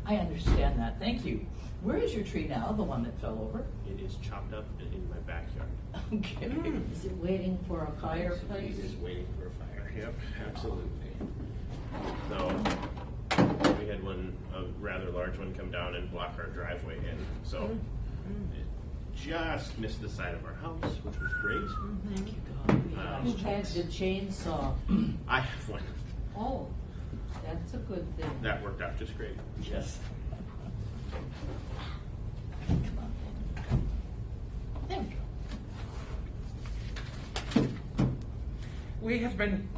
I understand that, thank you. Where is your tree now, the one that fell over? It is chopped up in my backyard. Okay. Is it waiting for a fireplace? It is waiting for a fire. Yep, absolutely. So we had a rather large one come down and block our driveway in. So it just missed the side of our house, which was great. Thank you, God. Who has the chainsaw? I have one. Oh, that's a good thing. That worked out just great. Yes. Come on. There we go. We have been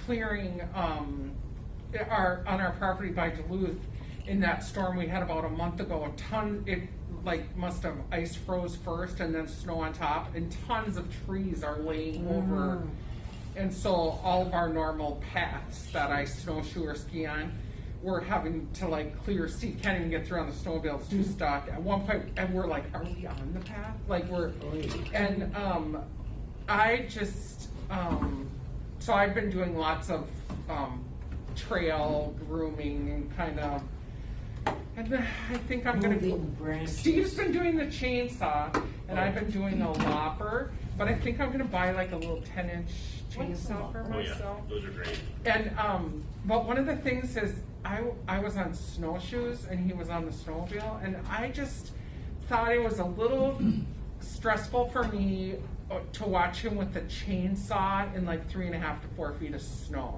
clearing on our property by Duluth. In that storm we had about a month ago, it must have ice froze first and then snow on top, and tons of trees are laying over. And so all of our normal paths that I snowshoe or ski on, we're having to clear. Steve can't even get through on the snowmobile, it's too stuck. At one point, and we're like, are we on the path? So I've been doing lots of trail grooming and then I think I'm gonna Moving branches. Steve's been doing the chainsaw and I've been doing the lopper, but I think I'm gonna buy a little 10-inch chainsaw for Oh yeah, myself. those are great. And but one of the things is I was on snowshoes and he was on the snowmobile, and I just thought it was a little stressful for me to watch him with the chainsaw in 3.5 to 4 feet of snow.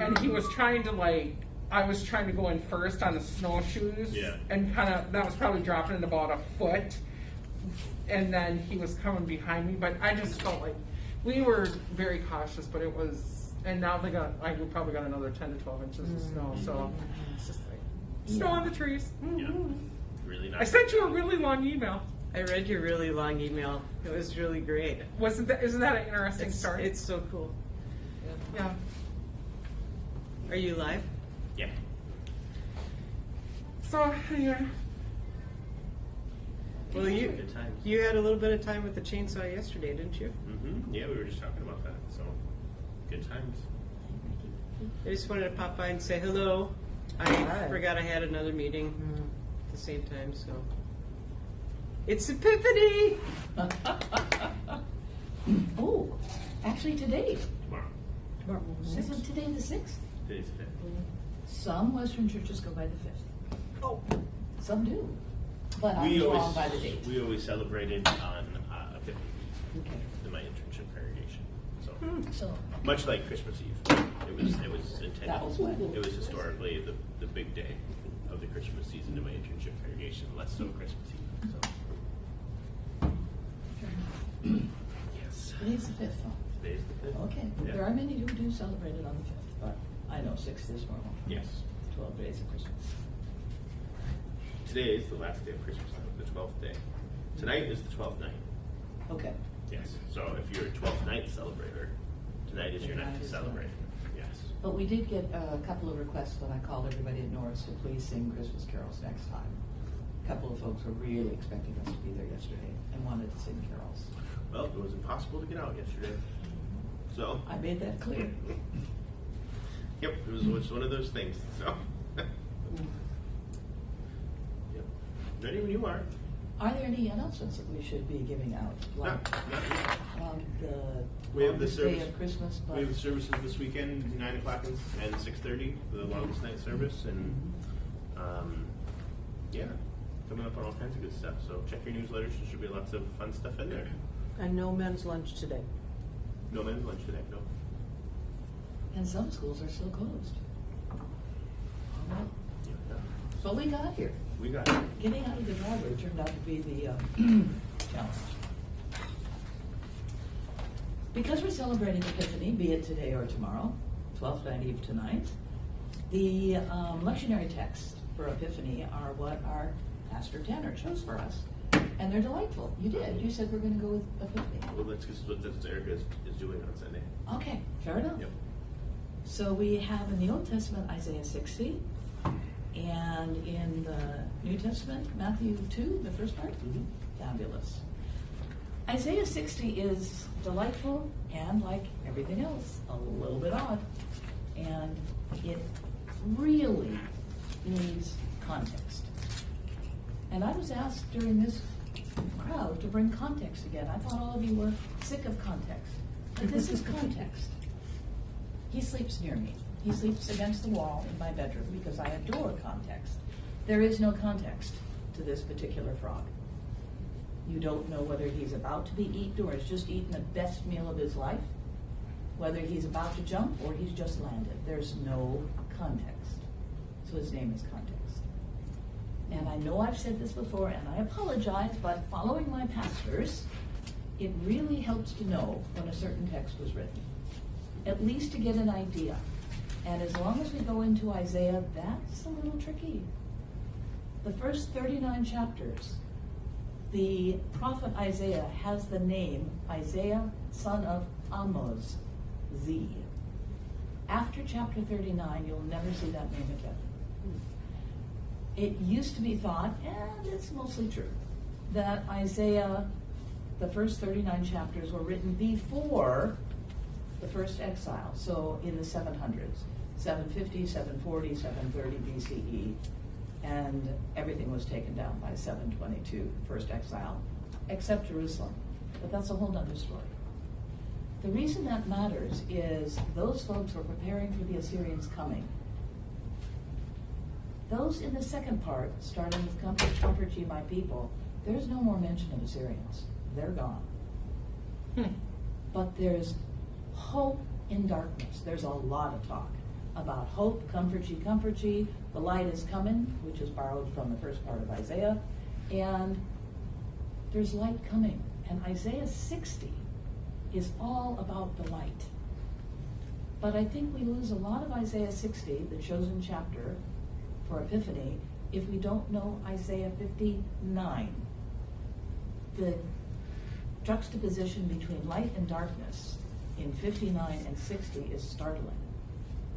And he was trying to I was trying to go in first on the snowshoes, and that was probably dropping it about a foot, and then he was coming behind me, but I just felt like we were very cautious, but it was, and now we probably got another 10 to 12 inches of snow, so it's just snow on the trees. Yeah, really nice. I sent you a really long email. I read your really long email. It was really great. Isn't that an interesting story? It's so cool. Yeah. Are you live? Yeah. So, anyway. Well, Good times. you had a little bit of time with the chainsaw yesterday, didn't you? Yeah, we were just talking about that. So good times. I just wanted to pop by and say hello. I forgot I had another meeting at the same time, so. It's Epiphany! Oh, actually today. Tomorrow. Isn't today the 6th? Today's the 5th. Some Western churches go by the 5th. Oh. Some do. But I'm wrong by the date. We always celebrated on Epiphany Okay. in my internship congregation. So So, much like Christmas Eve, it was intended. That was when? It was historically the big day of the Christmas season in my internship congregation. Less so Christmas Eve. So yes, today's the 5th, huh? today's the 5th. Okay. Yeah. There are many who do celebrate it on the 5th, but I know 6th is normal. Yes. 12 days of Christmas. Today is the last day of Christmas, the 12th day. Tonight is the 12th night. Okay. Yes. So if you're a 12th night celebrator, tonight is your night Tonight to is celebrate. Yes. But we did get a couple of requests when I called everybody at Norris to please sing Christmas carols next time. A couple of folks were really expecting us to be there yesterday and wanted to sing carols. Well, it was impossible to get out yesterday. So. I made that clear. Yep, it was one of those things. So. Yep. Ready when you are. Are there any announcements that we should be giving out? Not yet. The We have the longest service. day of Christmas, but We have services this weekend, 9 o'clock and 6:30 for the longest night service, and yeah, coming up on all kinds of good stuff. So check your newsletters. There should be lots of fun stuff in there. And no men's lunch today. No men's lunch today. No. and some schools are still closed. Oh, well. Yeah. But we got here. We got it. Getting out of the driveway turned out to be the challenge. Because we're celebrating Epiphany, be it today or tomorrow, 12th night eve tonight, the lectionary texts for Epiphany are what our Pastor Tanner chose for us. And they're delightful. You did. You said we're going to go with Epiphany. Well, that's what Erica is doing on Sunday. Okay, fair enough. Yep. So we have in the Old Testament Isaiah 60, and in the New Testament Matthew 2, the first part. Mm-hmm. Fabulous. Isaiah 60 is delightful and, like everything else, a little bit odd. And it really needs context. And I was asked during this crowd to bring context again. I thought all of you were sick of context. But this is context. He sleeps near me. He sleeps against the wall in my bedroom because I adore context. There is no context to this particular frog. You don't know whether he's about to be eaten or has just eaten the best meal of his life, whether he's about to jump or he's just landed. There's no context. So his name is context. And I know I've said this before, and I apologize, but following my pastors, it really helps to know when a certain text was written, at least to get an idea. And as long as we go into Isaiah, that's a little tricky. The first 39 chapters, the prophet Isaiah has the name Isaiah, son of Amoz, Z. After chapter 39, you'll never see that name again. It used to be thought, and it's mostly true, that Isaiah, the first 39 chapters were written before the first exile, so in the 700s, 750, 740, 730 BCE, and everything was taken down by 722, first exile, except Jerusalem. But that's a whole other story. The reason that matters is those folks were preparing for the Assyrians coming. Those in the second part, starting with comfort ye my people, there's no more mention of Assyrians. They're gone. But there's hope in darkness. There's a lot of talk about hope, comfort ye, the light is coming, which is borrowed from the first part of Isaiah, and there's light coming. And Isaiah 60 is all about the light. But I think we lose a lot of Isaiah 60, the chosen chapter for Epiphany, if we don't know Isaiah 59. The juxtaposition between light and darkness in 59 and 60 is startling.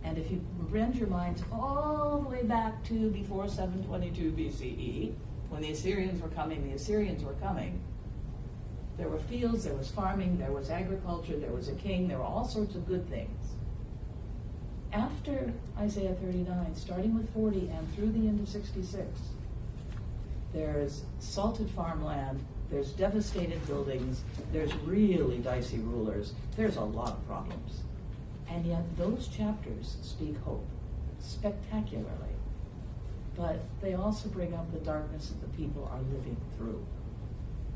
And if you bend your minds all the way back to before 722 BCE, when the Assyrians were coming, there were fields, there was farming, there was agriculture, there was a king, there were all sorts of good things. After Isaiah 39, starting with 40 and through the end of 66, there's salted farmland, there's devastated buildings, there's really dicey rulers, there's a lot of problems. And yet those chapters speak hope spectacularly. But they also bring up the darkness that the people are living through.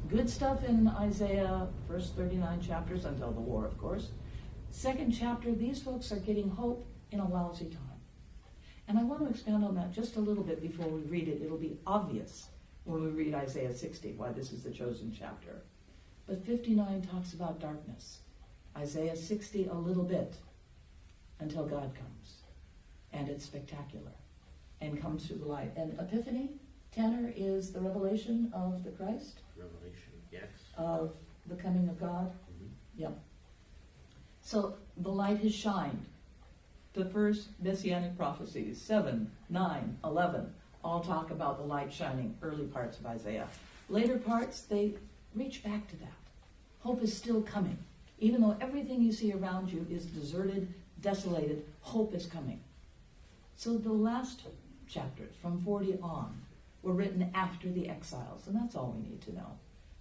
Good stuff in Isaiah, first 39 chapters until the war, of course. Second chapter, these folks are getting hope in a lousy time. And I want to expand on that just a little bit before we read it. It'll be obvious when we read Isaiah 60 why this is the chosen chapter. But 59 talks about darkness. Isaiah 60 a little bit until God comes. And it's spectacular and comes through the light. And Epiphany, tenor, is the revelation of the Christ. Revelation, yes. Of the coming of God. Mm-hmm. Yep. So the light has shined. The first messianic prophecies, 7, 9, 11, all talk about the light shining, early parts of Isaiah. Later parts, they reach back to that. Hope is still coming. Even though everything you see around you is deserted, desolated, hope is coming. So the last chapters, from 40 on, were written after the exiles, and that's all we need to know.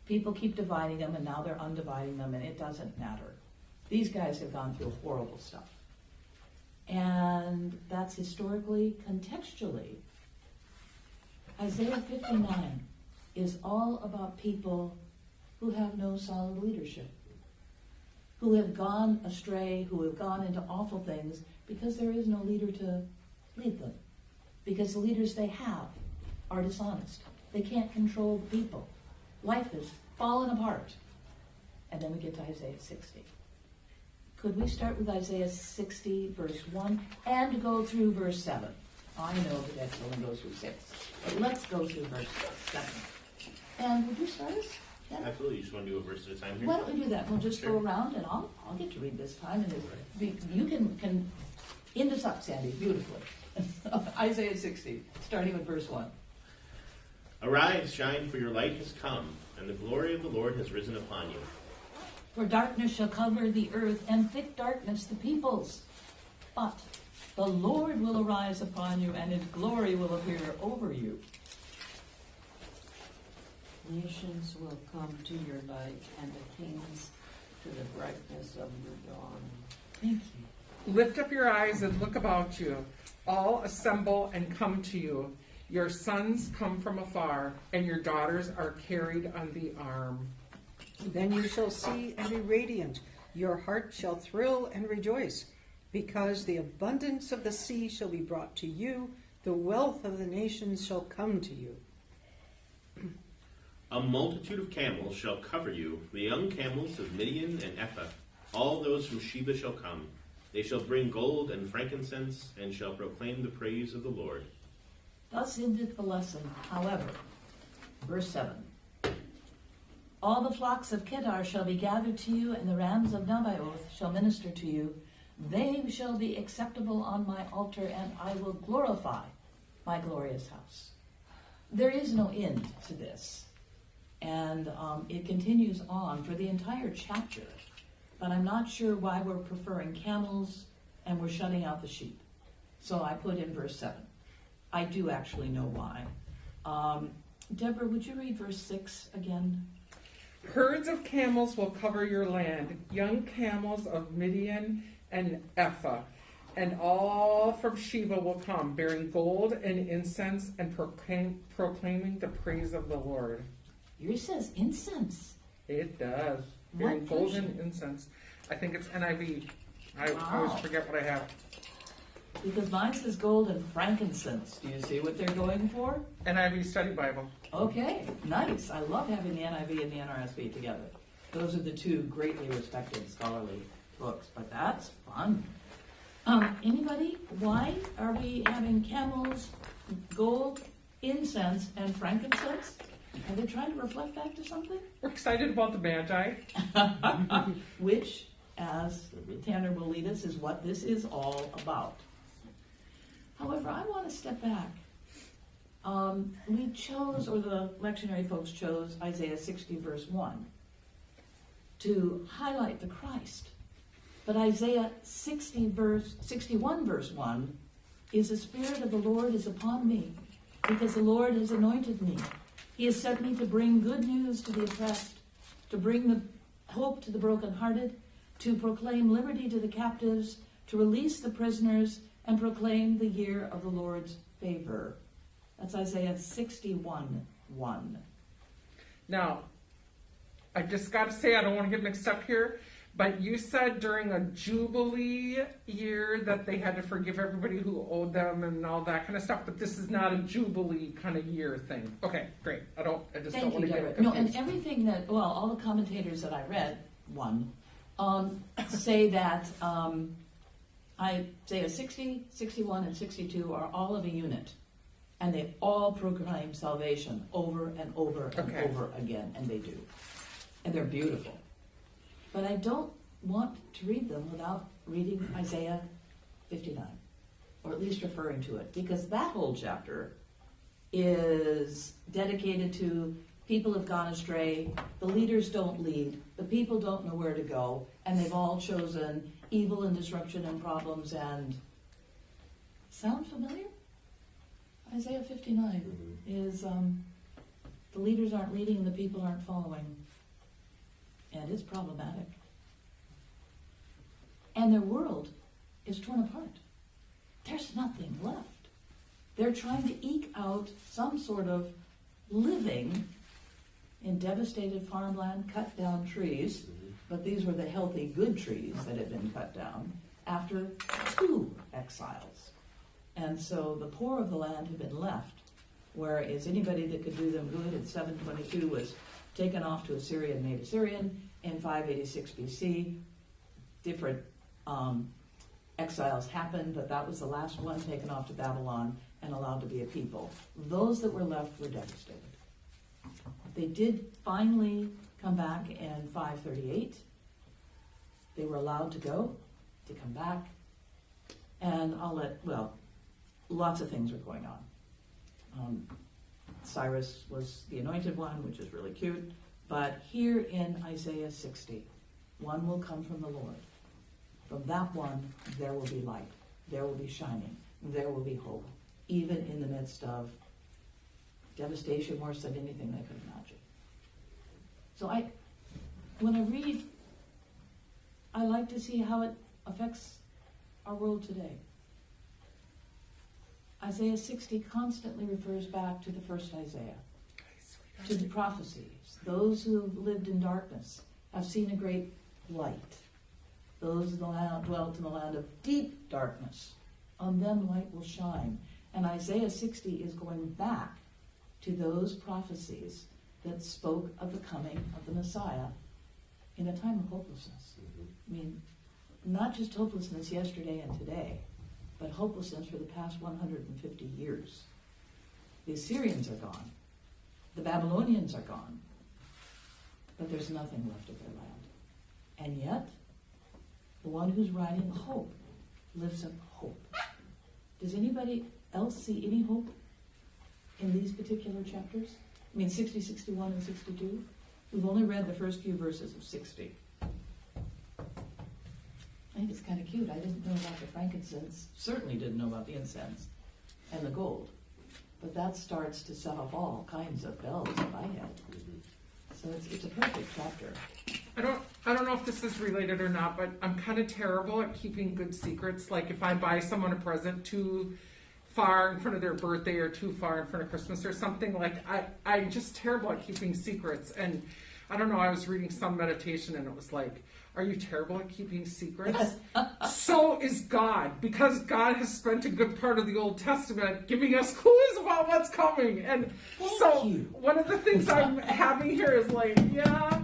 People keep dividing them, and now they're undividing them, and it doesn't matter. These guys have gone through horrible stuff. And that's historically, contextually. Isaiah 59 is all about people who have no solid leadership, who have gone astray, who have gone into awful things because there is no leader to lead them. Because the leaders they have are dishonest. They can't control the people. Life has fallen apart. And then we get to Isaiah 60. Could we start with Isaiah 60, verse 1, and go through verse 7? I know that that only goes through 6, but let's go through verse 7. And would you start us? Yeah? Absolutely. You just want to do a verse at a time here? Why don't we do that? We'll just Sure. go around, and I'll get to read this time. And you can end us up, Sandy, beautifully. Isaiah 60, starting with verse 1. Arise, shine, for your light has come, and the glory of the Lord has risen upon you. For darkness shall cover the earth, and thick darkness the peoples. But The Lord will arise upon you, and his glory will appear over you. Nations will come to your light, and the kings to the brightness of your dawn. Thank you. Lift up your eyes and look about you. All assemble and come to you. Your sons come from afar, and your daughters are carried on the arm. Then you shall see and be radiant. Your heart shall thrill and rejoice, because the abundance of the sea shall be brought to you. The wealth of the nations shall come to you. A multitude of camels shall cover you, the young camels of Midian and Ephah. All those from Sheba shall come. They shall bring gold and frankincense, and shall proclaim the praise of the Lord. Thus endeth the lesson. However, verse 7. All the flocks of Kedar shall be gathered to you, and the rams of Nebaioth shall minister to you. They shall be acceptable on my altar, and I will glorify my glorious house. There is no end to this. And it continues on for the entire chapter. But I'm not sure why we're preferring camels and we're shutting out the sheep. So I put in verse 7. I do actually know why. Deborah, would you read verse 6 again? Herds of camels will cover your land, young camels of Midian and Ephah, and all from Sheba will come, bearing gold and incense and proclaiming the praise of the Lord. Yours says incense. It does. What Bearing gold version? and incense. I think it's NIV. I Wow. always forget what I have. Because mine says gold and frankincense. Do you see what they're going for? NIV Study Bible. Okay, nice. I love having the NIV and the NRSV together. Those are the two greatly respected scholarly books, but that's fun. Anybody? Why are we having camels, gold, incense, and frankincense? Are they trying to reflect back to something? We're excited about the Magi. Which, as Tanner will lead us, is what this is all about. However, I want to step back. We chose, or the lectionary folks chose, Isaiah 60 verse 1 to highlight the Christ. But Isaiah 61 verse 1 is the Spirit of the Lord is upon me, because the Lord has anointed me. He has sent me to bring good news to the oppressed, to bring the hope to the brokenhearted, to proclaim liberty to the captives, to release the prisoners, and proclaim the year of the Lord's favor. That's Isaiah 61:1. Now, I just got to say, I don't want to get mixed up here, but you said during a Jubilee year that they had to forgive everybody who owed them and all that kind of stuff, but this is not a Jubilee kind of year thing. Okay, great. I just Thank don't want you, to get Deborah. it No, confused. and everything that, well, all the commentators that I read, say that Isaiah 60, 61, and 62 are all of a unit. And they all proclaim salvation over and over and Okay. over again, and they do. And they're beautiful. But I don't want to read them without reading Isaiah 59, or at least referring to it, because that whole chapter is dedicated to people have gone astray, the leaders don't lead, the people don't know where to go, and they've all chosen evil and disruption and problems and... Sound familiar? Isaiah 59 is the leaders aren't leading and the people aren't following. And it's problematic. And their world is torn apart. There's nothing left. They're trying to eke out some sort of living in devastated farmland, cut down trees, but these were the healthy, good trees that had been cut down after 2 exiles. And so the poor of the land had been left, whereas anybody that could do them good in 722 was taken off to Assyria and made Assyrian. In 586 BC, different exiles happened, but that was the last one taken off to Babylon and allowed to be a people. Those that were left were devastated. They did finally come back in 538. They were allowed to come back. And lots of things were going on. Cyrus was the anointed one, which is really cute. But here in Isaiah 60, one will come from the Lord. From that one, there will be light. there will be shining, there will be hope, even in the midst of devastation worse than anything they could imagine. So when I read, I like to see how it affects our world today. Isaiah 60 constantly refers back to the first Isaiah, to the prophecies. Those who have lived in darkness have seen a great light. Those in the land dwelt in the land of deep darkness, on them light will shine. And Isaiah 60 is going back to those prophecies that spoke of the coming of the Messiah in a time of hopelessness. I mean, not just hopelessness yesterday and today, but hopelessness for the past 150 years. The Assyrians are gone. The Babylonians are gone. But there's nothing left of their land. And yet, the one who's writing hope lifts up hope. Does anybody else see any hope in these particular chapters? I mean, 60, 61, and 62? We've only read the first few verses of 60. I think it's kind of cute. I didn't know about the frankincense, certainly didn't know about the incense and the gold. But that starts to set off all kinds of bells in my head. So it's a perfect chapter. I don't know if this is related or not, but I'm kind of terrible at keeping good secrets. Like if I buy someone a present too far in front of their birthday or too far in front of Christmas or something, like I'm just terrible at keeping secrets. And I don't know, I was reading some meditation and it was like, are you terrible at keeping secrets? So is God, because God has spent a good part of the Old Testament giving us clues about what's coming. And so one of the things I'm having here is like, yeah,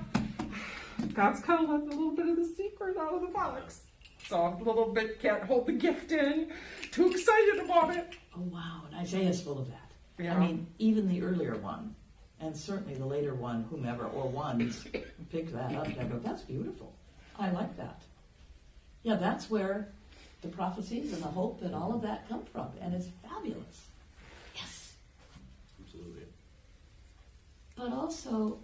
God's kind of letting a little bit of the secret out of the box. So I'm a little bit, can't hold the gift in, too excited about it. Oh, wow, and Isaiah's full of that. Yeah. I mean, even the earlier one, and certainly the later one, whomever, or ones, picked that up and I go, that's beautiful. I like that. Yeah, that's where the prophecies and the hope and all of that come from, and it's fabulous. Yes. Absolutely. But also,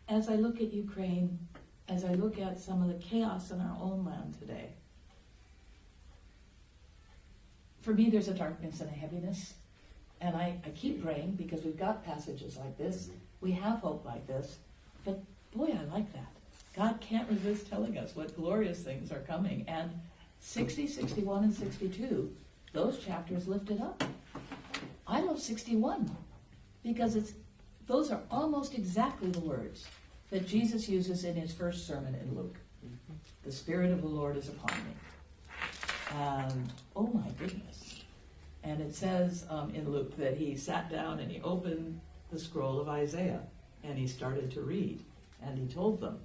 as I look at Ukraine, as I look at some of the chaos in our own land today, for me there's a darkness and a heaviness, and I keep praying because we've got passages like this, we have hope like this, but boy, I like that. God can't resist telling us what glorious things are coming. And 60, 61, and 62, those chapters lift it up. I love 61 because those are almost exactly the words that Jesus uses in his first sermon in Luke. The Spirit of the Lord is upon me. And, oh my goodness. And it says in Luke that he sat down and he opened the scroll of Isaiah and he started to read. And he told them,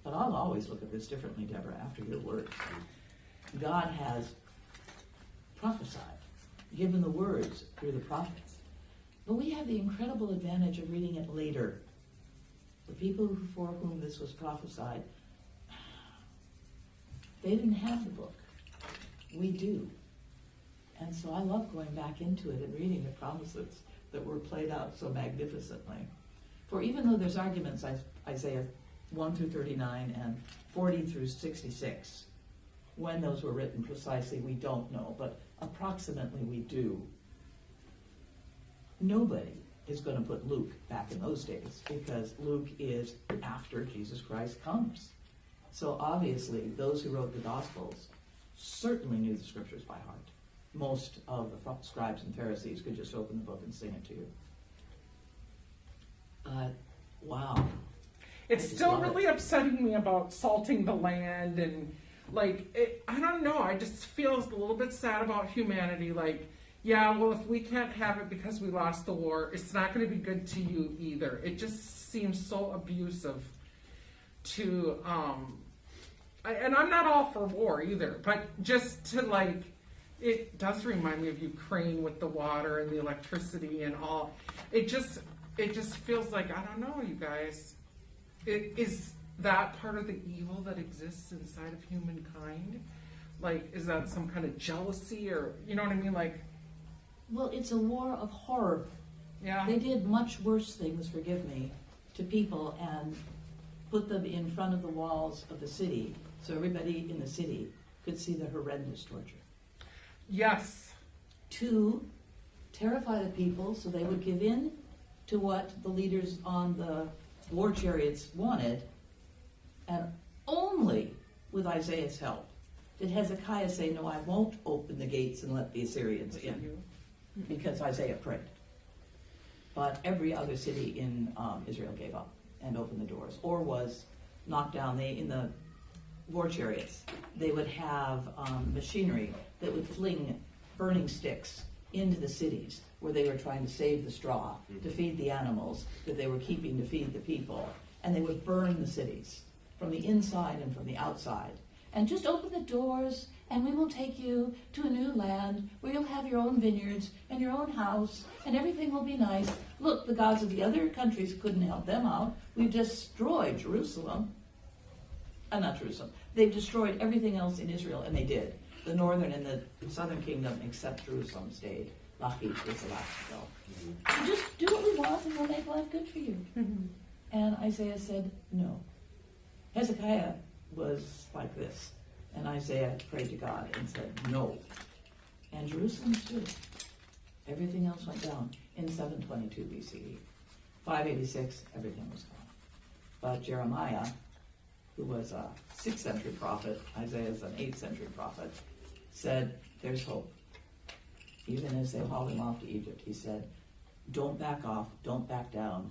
but I'll always look at this differently, Deborah, after your words. God has prophesied, given the words through the prophets. But we have the incredible advantage of reading it later. The people for whom this was prophesied, they didn't have the book. We do. And so I love going back into it and reading the promises that were played out so magnificently. For even though there's arguments, Isaiah 1 through 39 and 40 through 66, when those were written precisely, we don't know, but approximately we do. Nobody is going to put Luke back in those days because Luke is after Jesus Christ comes. So obviously, those who wrote the Gospels certainly knew the Scriptures by heart. Most of the scribes and Pharisees could just open the book and sing it to you. But, wow. It's still really upsetting me about salting the land and, like, I don't know. I just feel a little bit sad about humanity. Like, yeah, well, if we can't have it because we lost the war, it's not going to be good to you either. It just seems so abusive to, and I'm not all for war either, but just to, like, it does remind me of Ukraine with the water and the electricity and all. It just feels like, I don't know, you guys. Is that part of the evil that exists inside of humankind? Like, is that some kind of jealousy or, you know what I mean? Like, well, it's a war of horror. yeah. They did much worse things, forgive me, to people and put them in front of the walls of the city so everybody in the city could see the horrendous torture. Yes. to terrify the people so they would give in to what the leaders on the war chariots wanted. And only with Isaiah's help did Hezekiah say, no, I won't open the gates and let the Assyrians in, because Isaiah prayed. But every other city in Israel gave up and opened the doors, or was knocked down. In the war chariots, they would have machinery that would fling burning sticks into the cities where they were trying to save the straw to feed the animals that they were keeping to feed the people. And they would burn the cities from the inside and from the outside. And just open the doors and we will take you to a new land where you'll have your own vineyards and your own house and everything will be nice. Look, the gods of the other countries couldn't help them out. We've destroyed Jerusalem. Not Jerusalem. They've destroyed everything else in Israel, and they did. The northern and the southern kingdom, except Jerusalem, stayed. Lachish was the last to go. So just do what we want and we'll make life good for you. And Isaiah said, no. Hezekiah was like this. And Isaiah prayed to God and said, no. And Jerusalem stood. Everything else went down in 722 BCE. 586, everything was gone. But Jeremiah, who was a 6th century prophet, Isaiah's an 8th century prophet, said, there's hope. Even as they hauled him off to Egypt, he said, don't back off, don't back down.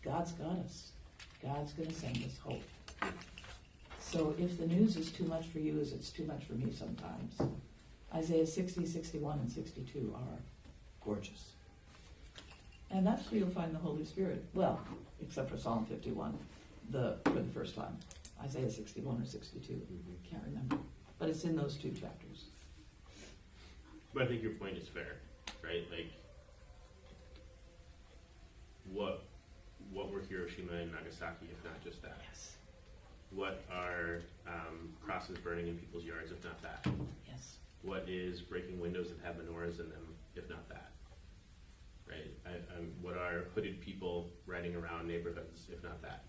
God's got us. God's going to send us hope. So if the news is too much for you as it's too much for me sometimes, Isaiah 60, 61, and 62 are gorgeous. And that's where you'll find the Holy Spirit. Well, except for Psalm 51, for the first time. Isaiah 61 or 62, can't remember. But it's in those two chapters. But I think your point is fair, right? Like, what were Hiroshima and Nagasaki if not just that? Yes. What are crosses burning in people's yards if not that? Yes. What is breaking windows that have menorahs in them if not that? Right? What are hooded people riding around neighborhoods if not that?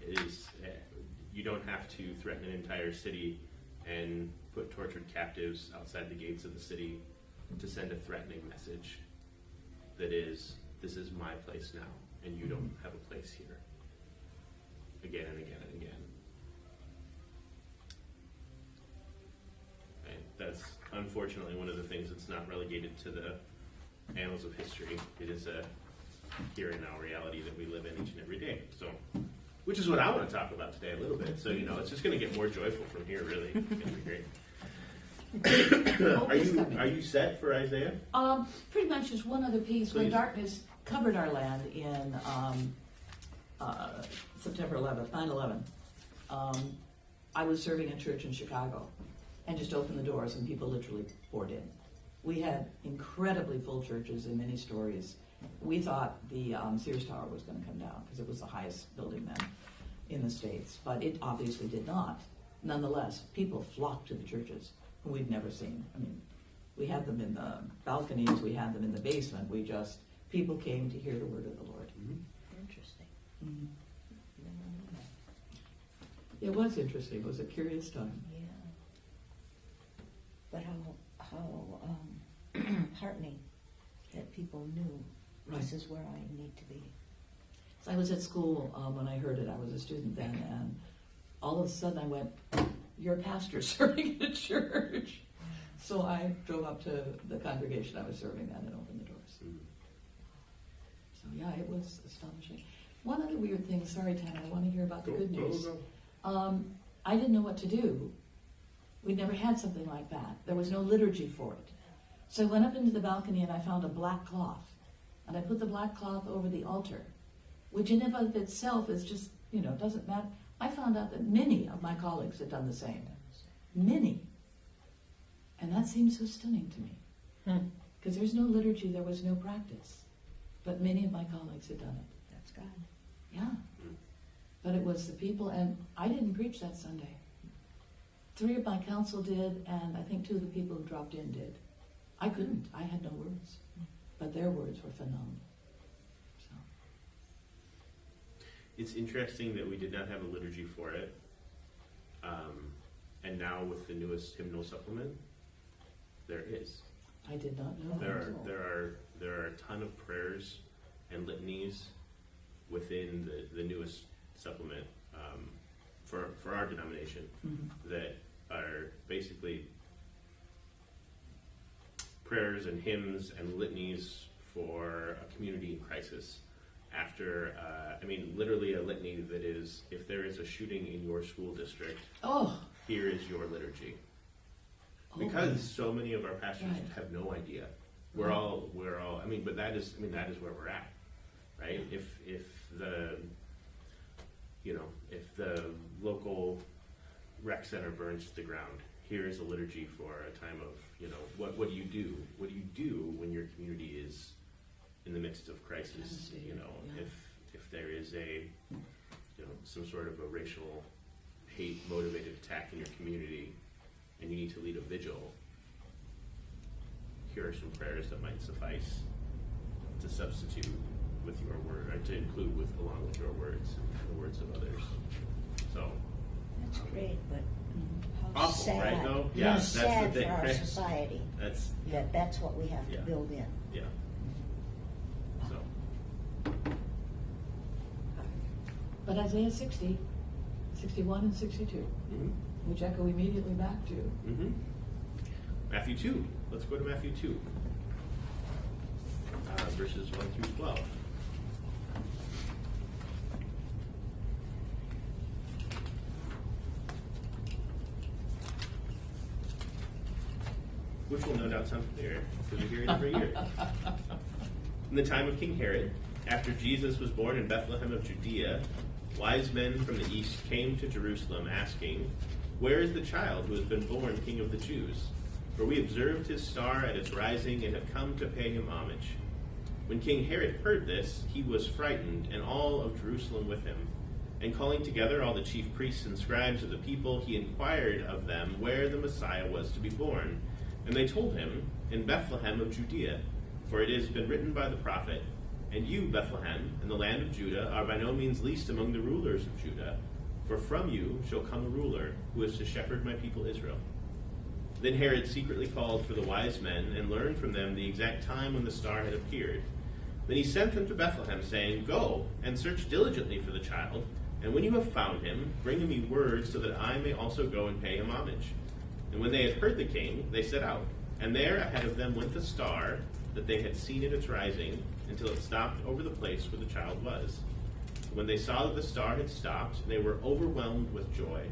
It is, you don't have to threaten an entire city and put tortured captives outside the gates of the city to send a threatening message that is, this is my place now, and you don't have a place here. Again and again and again. Right? That's unfortunately one of the things that's not relegated to the annals of history. It is a here and now reality that we live in each and every day. So, which is what I want to talk about today a little bit. So, it's just going to get more joyful from here, really. It's going to be great. Are you set for Isaiah? Pretty much just one other piece. When Please. darkness covered our land in September 11th, 9/11, I was serving a church in Chicago and just opened the doors and people literally poured in. We had incredibly full churches in many stories. We thought the Sears Tower was going to come down because it was the highest building then in the States, but it obviously did not. Nonetheless, people flocked to the churches who we'd never seen. I mean, we had them in the balconies, we had them in the basement. People came to hear the word of the Lord. Interesting. Mm-hmm. It was interesting. It was a curious time. Yeah. But how heartening that people knew this is where I need to be. So I was at school when I heard it. I was a student then, and all of a sudden I went, you're a pastor serving in a church. So I drove up to the congregation I was serving then and opened the doors. So yeah, it was astonishing. One other weird thing, sorry Tana, I want to hear about the good news. I didn't know what to do. We'd never had something like that. There was no liturgy for it. So I went up into the balcony and I found a black cloth. And I put the black cloth over the altar, which in and of itself is just, doesn't matter. I found out that many of my colleagues had done the same. Many. And that seems so stunning to me. Because there's no liturgy, there was no practice. But many of my colleagues had done it. That's God. Yeah. But it was the people, and I didn't preach that Sunday. 3 of my council did, and I think 2 of the people who dropped in did. I couldn't. I had no words. But their words were phenomenal. So. It's interesting that we did not have a liturgy for it. And now with the newest hymnal supplement, There is. I did not know that. There are a ton of prayers and litanies within the newest supplement for our denomination that are basically prayers and hymns and litanies for a community in crisis. After, literally a litany that is, if there is a shooting in your school district, here is your liturgy. Because so many of our pastors have no idea. We're all, but that is where we're at, right? If the local rec center burns to the ground, here is a liturgy for a time of, what do you do? What do you do when your community is in the midst of crisis? If there is some sort of a racial hate motivated attack in your community and you need to lead a vigil, here are some prayers that might suffice to substitute with your word, or to include along with your words and the words of others. So That's great, but how awful, sad. right? No, Yeah, that's sad the thing, for our right? society. That's That's what we have to Yeah. build in. yeah. So But Isaiah 60, 61 and 62, which echo immediately back to. Matthew 2. Let's go to Matthew 2, verses 1 through 12. Which will no doubt sound familiar, because we hear it every year. In the time of King Herod, after Jesus was born in Bethlehem of Judea, wise men from the east came to Jerusalem asking, "Where is the child who has been born King of the Jews? For we observed his star at its rising and have come to pay him homage." When King Herod heard this, he was frightened, and all of Jerusalem with him. And calling together all the chief priests and scribes of the people, he inquired of them where the Messiah was to be born. And they told him, "In Bethlehem of Judea, for it has been written by the prophet, 'And you, Bethlehem, in the land of Judah, are by no means least among the rulers of Judah, for from you shall come a ruler who is to shepherd my people Israel.' Then Herod secretly called for the wise men and learned from them the exact time when the star had appeared. Then he sent them to Bethlehem, saying, 'Go and search diligently for the child, and when you have found him, bring me word so that I may also go and pay him homage.' And when they had heard the king, they set out. And there ahead of them went the star that they had seen at its rising, until it stopped over the place where the child was. When they saw that the star had stopped, they were overwhelmed with joy.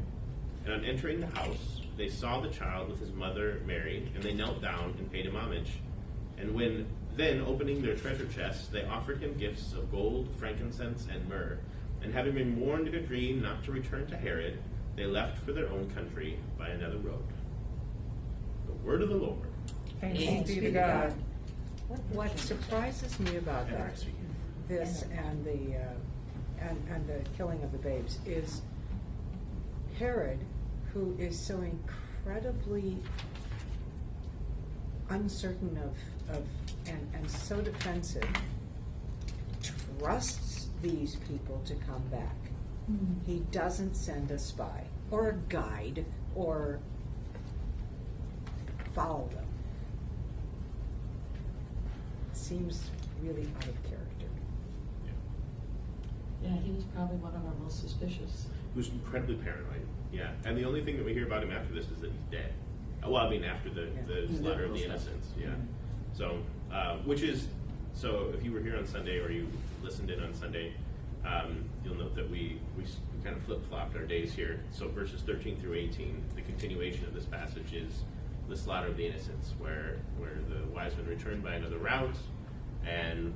And on entering the house, they saw the child with his mother Mary, and they knelt down and paid him homage. And then opening their treasure chests, they offered him gifts of gold, frankincense, and myrrh. And having been warned in a dream not to return to Herod, they left for their own country by another road. The word of the Lord. Thanks be to God. What surprises me about that, NRSV. this and the killing of the babes, is Herod, who is so incredibly uncertain of and so defensive, trusts these people to come back. He doesn't send a spy or a guide or follow them. Seems really out of character. Yeah, he was probably one of our most suspicious. He was incredibly paranoid. Yeah, and the only thing that we hear about him after this is that he's dead. Well, I mean, after the slaughter of the innocents. Yeah. So, so if you were here on Sunday or you listened in on Sunday, you'll note that we kind of flip-flopped our days here. So verses 13 through 18, the continuation of this passage is the slaughter of the innocents, where the wise men return by another route, and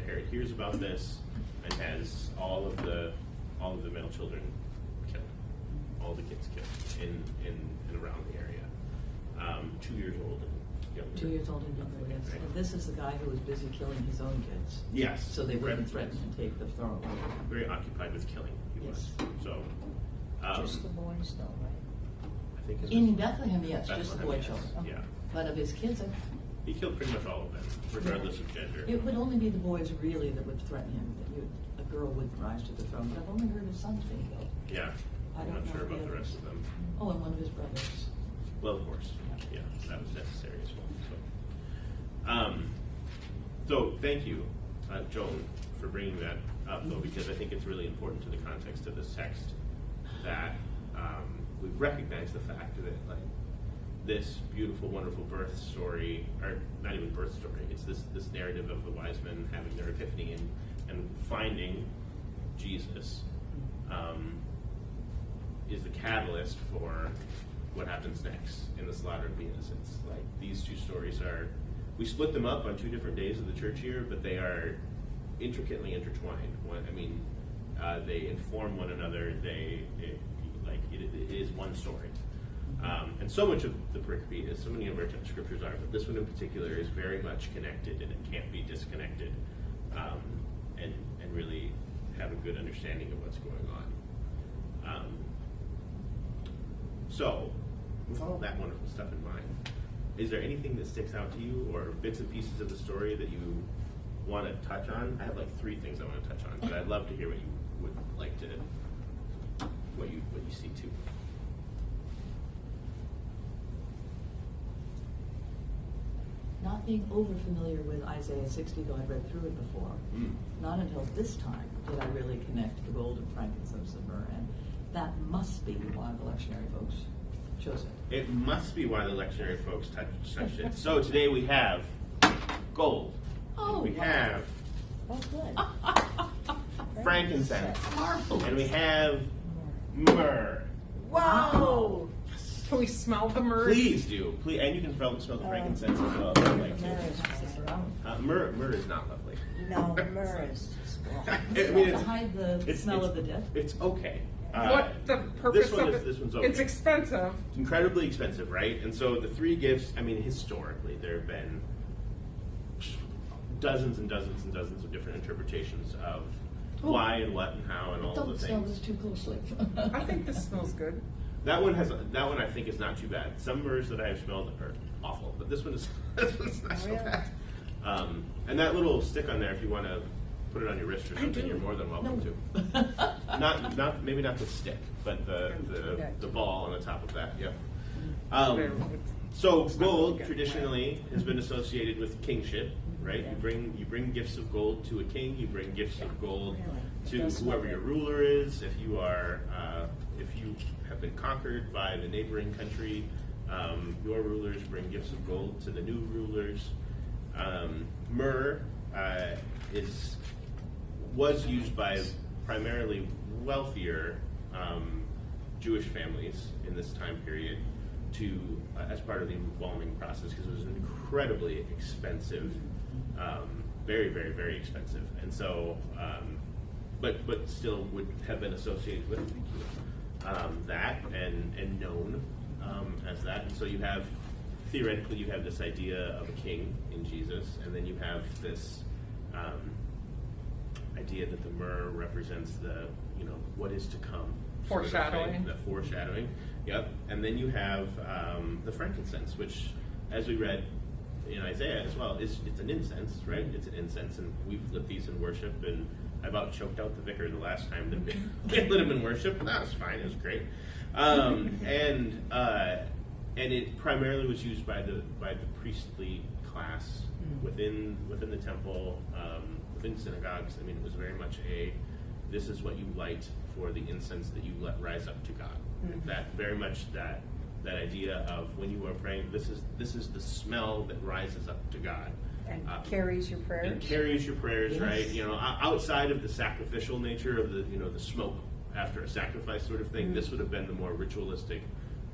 Herod hears about this and has all of the male children killed, all the kids killed in and around the area. 2 years old and younger. 2 years old and younger, yes. Right. And this is the guy who was busy killing his own kids. Yes. So they wouldn't Right. threaten and take the throne away. Very occupied with killing. He Yes. was. So, Just the boys, though, right? I think his In Bethlehem, yes, just the Bethlehem, boy yes. children. Yeah. But of his kids, He killed pretty much all of them, regardless of gender. it would only be the boys really that would threaten him, that a girl would rise to the throne. But I've only heard his sons being killed. Yeah. I I'm don't not know sure about the others. rest of them. Oh, and one of his brothers. Well, of course, yeah, that was necessary as well. So thank you, Joan, for bringing that up, though, because I think it's really important to the context of this text that we recognize the fact that, like, this beautiful, wonderful birth story, or not even birth story, it's this narrative of the wise men having their epiphany and finding Jesus is the catalyst for what happens next in the slaughter of the innocents. Like, these two stories we split them up on 2 different days of the church year, but they are intricately intertwined. They inform one another. It is one story. And so much of the pericope is, so many of our scriptures are, but this one in particular is very much connected, and it can't be disconnected, and really have a good understanding of what's going on. So, with all that wonderful stuff in mind, is there anything that sticks out to you, or bits and pieces of the story that you want to touch on? I have like 3 things I want to touch on, but I'd love to hear what you would like to, what you see too. Not being over familiar with Isaiah 60, though I'd read through it before, not until this time did I really connect the gold and frankincense and myrrh, and that must be why the lectionary folks chose it. It must be why the lectionary folks touched it. So today we have gold. Oh, we wow. have Oh, good. frankincense. Marvelous. And we have myrrh. Wow. Can we smell the myrrh? Please do. Please, and you can smell the frankincense as well. If you'd like Myrrh is to. Myrrh is not lovely. no, myrrh is just I To mean, hide the smell of the dead. It's okay. What the purpose of it? This one's okay. It's expensive. It's incredibly expensive, right? And so the 3 gifts, I mean, historically, there have been dozens and dozens and dozens of different interpretations of why and what and how and all Don't the smell things. this too closely. I think this smells good. That one I think is not too bad. Some myrrhs that I have smelled are awful, but this one's not so Really? bad. And that little stick on there, if you want to put it on your wrist or something, do. you're more than welcome to. Not maybe not the stick, but the ball on the top of that. Yeah. So gold traditionally has been associated with kingship, right? You bring gifts of gold to a king. You bring gifts of gold to whoever your ruler is. If you have been conquered by the neighboring country, your rulers bring gifts of gold to the new rulers. Myrrh was used by primarily wealthier Jewish families in this time period as part of the embalming process, because it was incredibly expensive, very, very, very expensive, and so, but still would have been associated with that and known as that. And so theoretically, you have this idea of a king in Jesus, and then you have this idea that the myrrh represents what is to come. Foreshadowing. The foreshadowing. Yep. And then you have the frankincense, which, as we read in Isaiah as well, it's an incense, right? It's an incense, and we've lit these in worship, and I about choked out the vicar the last time that we lit him in worship, but that was fine. It was great. And it primarily was used by the priestly class within the temple, within synagogues. I mean, it was very much this is what you light for the incense that you let rise up to God. That very much that idea of when you are praying, this is the smell that rises up to God. And carries your prayers. And carries your prayers, Yes. right? Outside of the sacrificial nature of the smoke after a sacrifice sort of thing, this would have been the more ritualistic,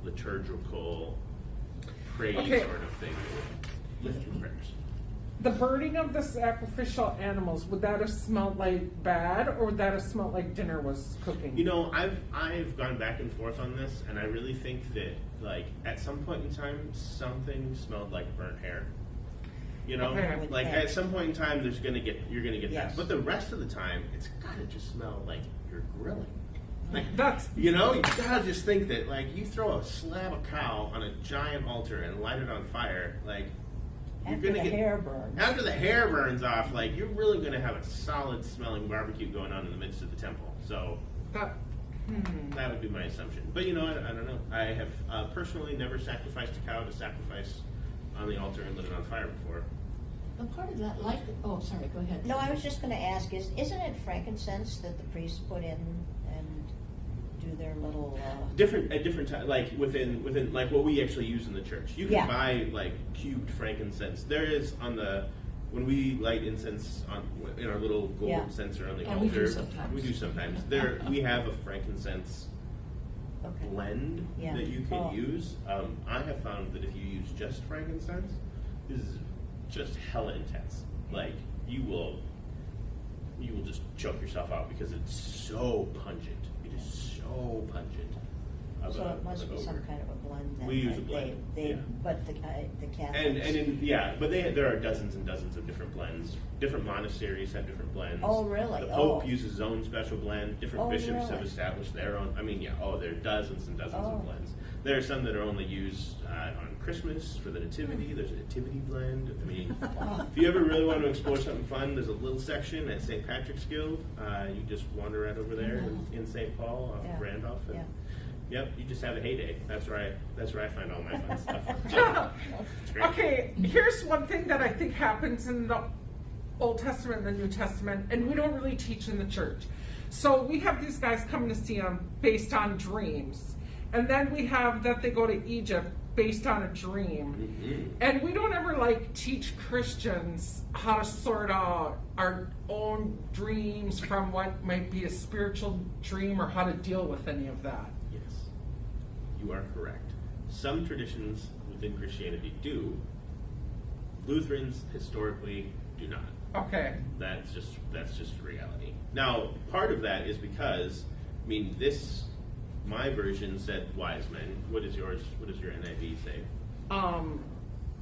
liturgical praise Okay. sort of thing that would lift your prayers. The burning of the sacrificial animals, would that have smelled like bad, or would that have smelled like dinner was cooking? I've gone back and forth on this, and I really think that, like, at some point in time, something smelled like burnt hair. Okay. Like at some point in time, you're gonna get Yes. that. But the rest of the time, it's gotta just smell like you're grilling. Like, That's you gotta just think that, like, you throw a slab of cow on a giant altar and light it on fire, like, you're After gonna the get hair burns. after the hair burns off, like, you're really gonna have a solid smelling barbecue going on in the midst of the temple. So, That would be my assumption. But you know, I don't know. I have personally never sacrificed a cow to sacrifice on the altar and lit it on fire before. But part of that, like, oh, sorry, go ahead. No, I was just gonna ask, isn't it frankincense that the priests put in and do their little, Different at different times, like within like what we actually use in the church. You can Yeah. buy like cubed frankincense. There is on the when we light incense on in our little gold Yeah. censer on the And we altar. do sometimes. We do sometimes. There we have a frankincense okay. blend Yeah. that you can Oh. use. I have found that if you use just frankincense, this is just hella intense. Like you will just choke yourself out because it's so pungent. It is so pungent. So it must be some odor. kind of a blend then. We use a right? blend, They, yeah. but the Catholics. But there are dozens and dozens of different blends. Different monasteries have different blends. Oh, really? The Pope Oh. uses his own special blend. Different Oh, bishops have really? established their own. I mean, yeah. Oh, there are dozens and dozens Oh. of blends. There are some that are only used on Christmas for the Nativity. There's a Nativity blend. I mean, if you ever really want to explore something fun, there's a little section at St. Patrick's Guild. You just wander right over there in St. Paul off Yeah. of Randolph. And, Yeah. Yep, you just have a heyday. That's where I find all my fun stuff. It's great. Okay, here's one thing that I think happens in the Old Testament and the New Testament, and we don't really teach in the church. So we have these guys coming to see them based on dreams. And then we have that they go to Egypt based on a dream. Mhm. And we don't ever like teach Christians how to sort out our own dreams from what might be a spiritual dream or how to deal with any of that. Yes, you are correct. Some traditions within Christianity do. Lutherans historically do not. Okay. That's just reality. Now, part of that is because, I mean, my version said wise men. What is yours? What does your NIV say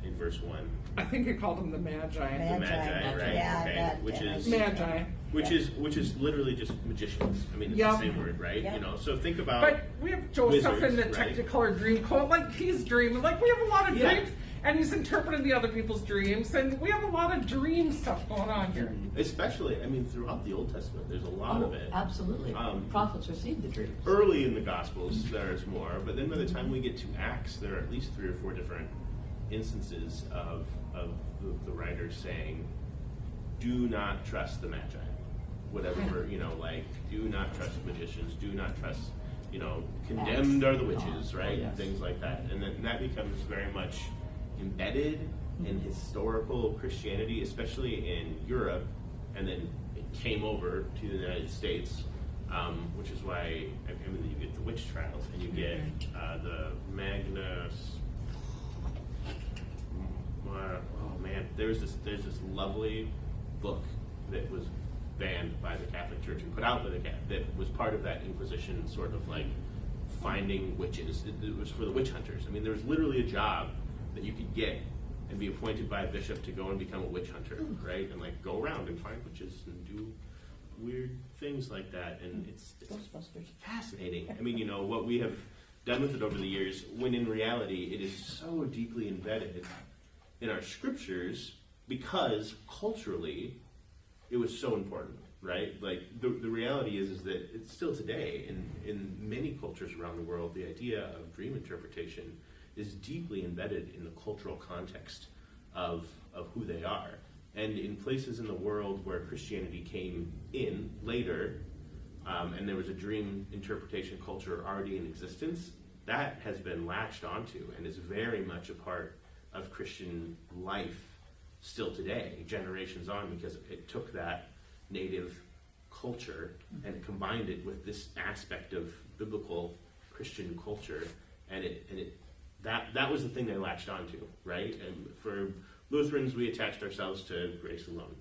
in verse 1? I think it called them the Magi. The Magi, right? Yeah, okay. that, Which is Magi. which is literally just magicians. I mean, it's Yep. the same word, right? Yep. You know. So think about. But we have Joseph in the Wizards, right? Technicolor Dreamcoat, like he's dreaming. Like we have a lot of Yeah. dreams, and he's interpreting the other people's dreams, and we have a lot of dream stuff going on here. Especially, I mean, throughout the Old Testament, there's a lot of it. Absolutely. Prophets received the dreams. Early in the Gospels, there's more, but then by the time we get to Acts, there are at least 3 or 4 different instances of the writers saying, "Do not trust the Magi." Whatever, like, do not trust magicians, do not trust, condemned are the witches, right? yes. Things like that. And then that becomes very much embedded in historical Christianity, especially in Europe, and then it came over to the United States, which is why, I mean, you get the witch trials, and you get the Magnus. Oh man, there's this lovely book that was banned by the Catholic Church and put out by the Catholic, that was part of that Inquisition sort of like finding witches. It was for the witch hunters. I mean, there was literally a job that you could get and be appointed by a bishop to go and become a witch hunter, right? And like go around and find witches and do weird things like that. And it's Ghostbusters. fascinating. I mean, what we have done with it over the years, when in reality it is so deeply embedded in our scriptures because culturally it was so important, right? Like the reality is that it's still today in many cultures around the world, the idea of dream interpretation is deeply embedded in the cultural context of who they are. And in places in the world where Christianity came in later, and there was a dream interpretation culture already in existence, that has been latched onto and is very much a part of Christian life still today, generations on, because it took that native culture and combined it with this aspect of biblical Christian culture, and that was the thing they latched onto, right? And for Lutherans, we attached ourselves to grace alone.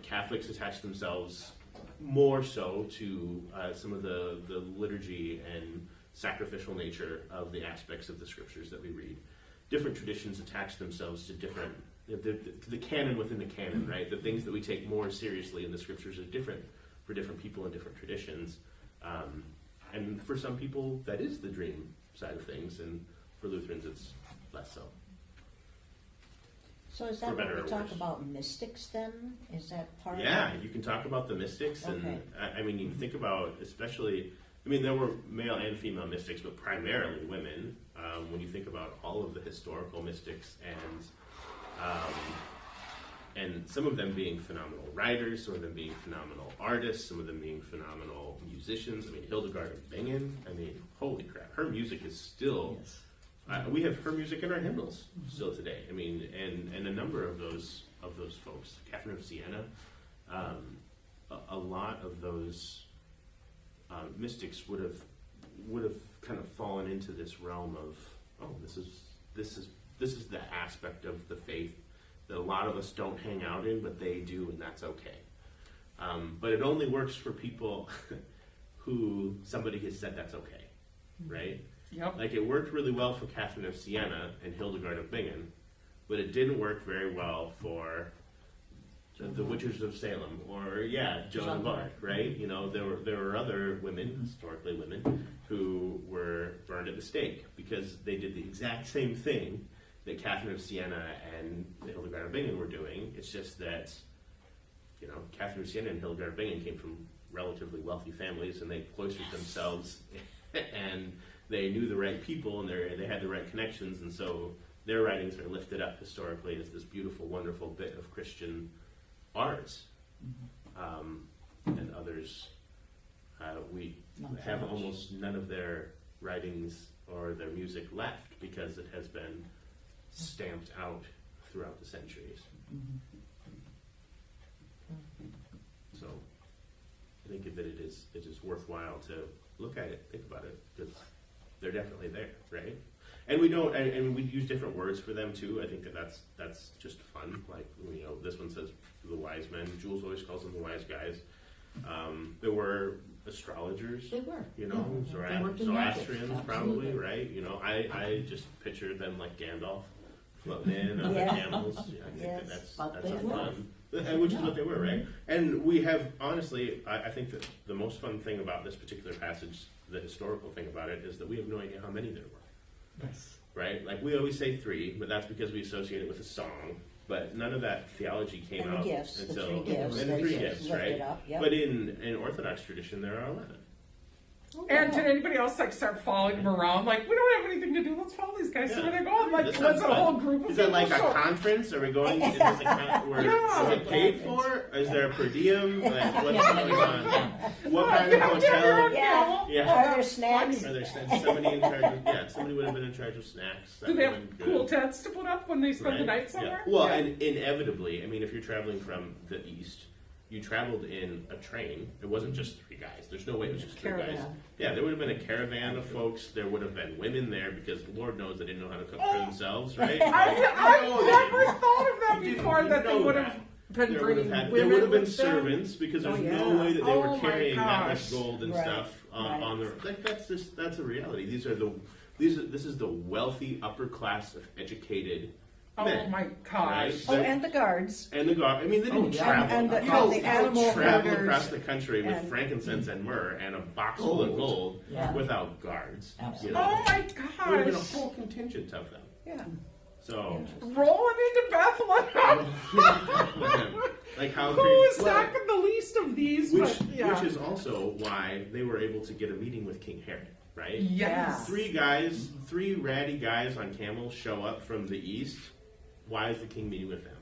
Catholics attached themselves more so to some of the liturgy and sacrificial nature of the aspects of the scriptures that we read. Different traditions attach themselves to different, the canon within the canon, right? The things that we take more seriously in the scriptures are different for different people and different traditions. And for some people, that is the dream side of things, and for Lutherans, it's less so. So is For that better when or we talk worse. about mystics then? Is that part of Yeah, it? you can talk about the mystics, and Okay. I mean, you think about especially. I mean, there were male and female mystics, but primarily women. When you think about all of the historical mystics, and some of them being phenomenal writers, some of them being phenomenal artists, some of them being phenomenal musicians. I mean, Hildegard of Bingen. I mean, holy crap, her music is still. Yes. We have her music in our hymnals still today. I mean, and a number of those folks, Catherine of Siena, a lot of those mystics would have kind of fallen into this realm of, oh, this is the aspect of the faith that a lot of us don't hang out in, but they do, and that's okay. But it only works for people who somebody has said that's okay, right? Yep. Like, it worked really well for Catherine of Siena and Hildegard of Bingen, but it didn't work very well for the Witches of Salem, or Joan of Arc, right? You know, there were other women, historically women, who were burned at the stake because they did the exact same thing that Catherine of Siena and Hildegard of Bingen were doing. It's just that, you know, Catherine of Siena and Hildegard of Bingen came from relatively wealthy families, and they cloistered themselves, and they knew the right people, and they had the right connections, and so their writings are lifted up historically as this beautiful, wonderful bit of Christian art. And others, we Not so have much. almost none of their writings or their music left because it has been stamped out throughout the centuries. So I think that it is worthwhile to look at it, think about it, because they're definitely there, right? And we don't, and we use different words for them too. I think that's just fun. Like, you know, this one says the wise men. Jules always calls them the wise guys. There were astrologers. They were. You know, Yeah. They worked in magic. Zoroastrians probably, Absolutely. right? You know, I just pictured them like Gandalf floating in on the Yeah. camels. Yeah, I think Yes. that's But a they were. fun. And which is what they were, right? And we have, honestly, I think that the most fun thing about this particular passage, the historical thing about it, is that we have no idea how many there were. Yes. Right? Like, we always say 3, but that's because we associate it with a song. But none of that theology came And the out gifts, the until 3 gifts. and the that 3 you gifts, lifted right? up, yep. But in Orthodox tradition, there are 11. And did anybody else like start following them around? Like, we don't have anything to do. Let's follow these guys. See where they're going. Like, This was sounds it a whole fun. group of Is it people? like a So- conference? Are we going? Is this a Yeah. is it paid for? Is there a per diem? Like, what's Yeah. going on? What kind You of have to have your own hotel? Yeah. Yeah. Are there snacks? Are there somebody in charge of? Yeah, somebody would have been in charge of snacks. That Do they would have have been cool good. tents to put up when they spend the Right? night somewhere? Yeah. Well, Yeah. and inevitably, I mean, if you're traveling from the east, you traveled in a train. It wasn't just 3 guys. There's no way it was just 3 guys. Caravan. Yeah, there would have been a caravan of folks. There would have been women there because Lord knows they didn't know how to cook for themselves, right? I've never thought of that You didn't- before, you that they know would that. have been There would bringing have had, women there would have been with them. servants because there's Oh, no yeah. way that they Oh were my carrying that much gosh. gold and Right, stuff right. on their. Like, that's a reality. This is the wealthy upper class of educated Oh men. my gosh. Oh, and the guards. And the guard. I mean, they didn't yeah. travel. And the- you don't, and the you don't animal travel herders across the country with and- frankincense and myrrh and a box full of gold Yeah. without guards. Absolutely. You know? Oh my There would have been a gosh. whole contingent of them. Yeah. So, Rolling into Bethlehem. like how Who crazy- is not the least of these? which, but yeah. which is also why they were able to get a meeting with King Herod, right? Yes. 3 guys, 3 ratty guys on camels show up from the east. Why is the king meeting with them?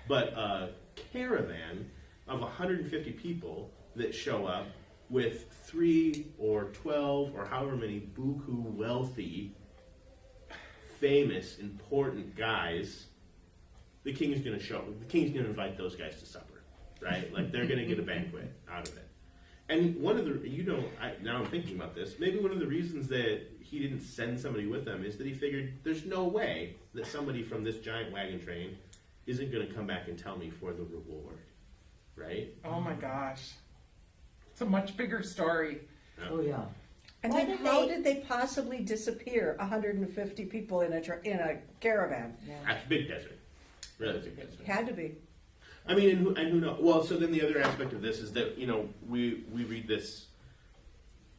But a caravan of 150 people that show up with 3 or 12 or however many buku wealthy, famous, important guys, the king is going to show. The king's going to invite those guys to supper, right? Like, they're going to get a banquet out of it. And one of the, now I'm thinking about this, maybe one of the reasons that he didn't send somebody with them is that he figured there's no way that somebody from this giant wagon train isn't going to come back and tell me for the reward, right? Oh my gosh. It's a much bigger story. Oh, yeah. And Why then did how they- did they possibly disappear 150 people in a caravan? That's big desert. Really big desert. Had to be. I mean, and who knows? Well, so then the other aspect of this is that, you know, we read this,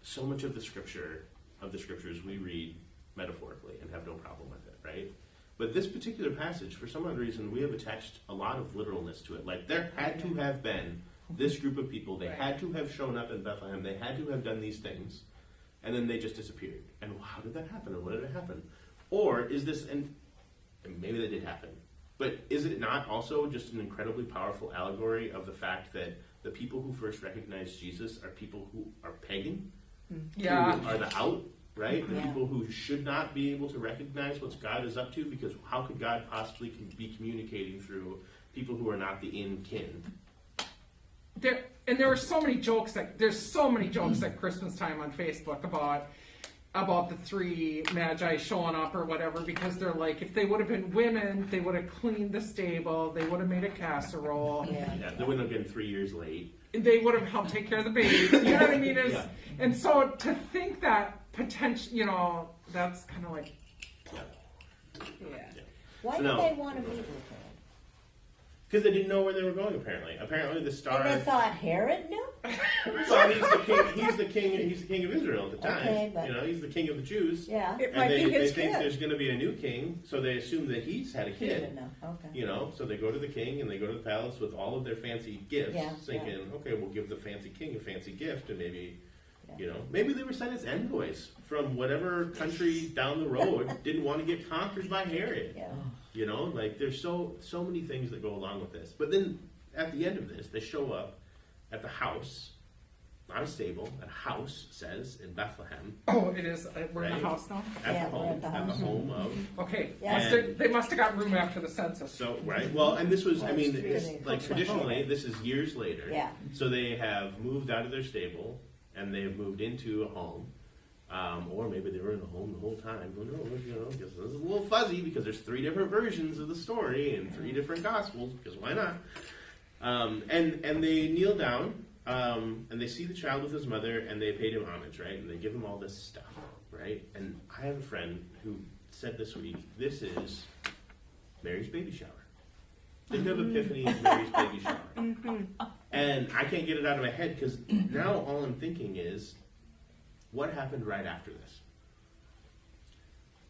so much of the scriptures we read metaphorically and have no problem with it, right? But this particular passage, for some odd reason, we have attached a lot of literalness to it. Like, there had to have been this group of people. They had to have shown up in Bethlehem. They had to have done these things. And then they just disappeared. And how did that happen? And what did it happen? Or is this, and maybe that did happen, but is it not also just an incredibly powerful allegory of the fact that the people who first recognized Jesus are people who are pagan? Yeah. Who are the out, right? The Yeah. people who should not be able to recognize what God is up to, because how could God possibly be communicating through people who are not the in kin? There were so many jokes there's so many jokes at Christmas time on Facebook about the three magi showing up or whatever, because they're like, if they would have been women, they would have cleaned the stable, they would have made a casserole, Yeah. Yeah, they wouldn't have been 3 years late. they would have helped take care of the baby. You know what I mean? Yeah. And so to think that potential, that's kind of like, Yeah. Yeah. Why So did no. they want to meet with her? Because they didn't know where they were going, apparently. Apparently the star... And they thought Herod knew? Well, he's the king of Israel at the time. Okay, but- He's the king of the Jews. Yeah. It And might they be his think kid. there's going to be a new king, so they assume that he's had a He kid. didn't know. Okay. So they go to the king and they go to the palace with all of their fancy gifts, Yeah, thinking, okay, we'll give the fancy king a fancy gift, and maybe, Yeah. maybe they were sent as envoys from whatever country down the road didn't want to get conquered by Herod. Yeah. There's so many things that go along with this. But then at the end of this, they show up at the house, not a stable, a house says in Bethlehem, oh, it is, we're in Right. the house now? at Yeah, the we're home, at the at the house. home of. Okay, Yeah. they must have got room after the census. So right, well, and this was, Well, I mean, it's it's, really- like traditionally, this is years later. Yeah. So they have moved out of their stable and they have moved into a home. Or maybe they were in a home the whole time. Who knows? Because this is a little fuzzy because there's 3 different versions of the story and 3 different gospels. Because why not? And they kneel down and they see the child with his mother and they paid him homage, right? And they give him all this stuff, right? And I have a friend who said this week, this is Mary's baby shower. Think of Epiphany as Mary's baby shower. And I can't get it out of my head because now all I'm thinking is, what happened right after this?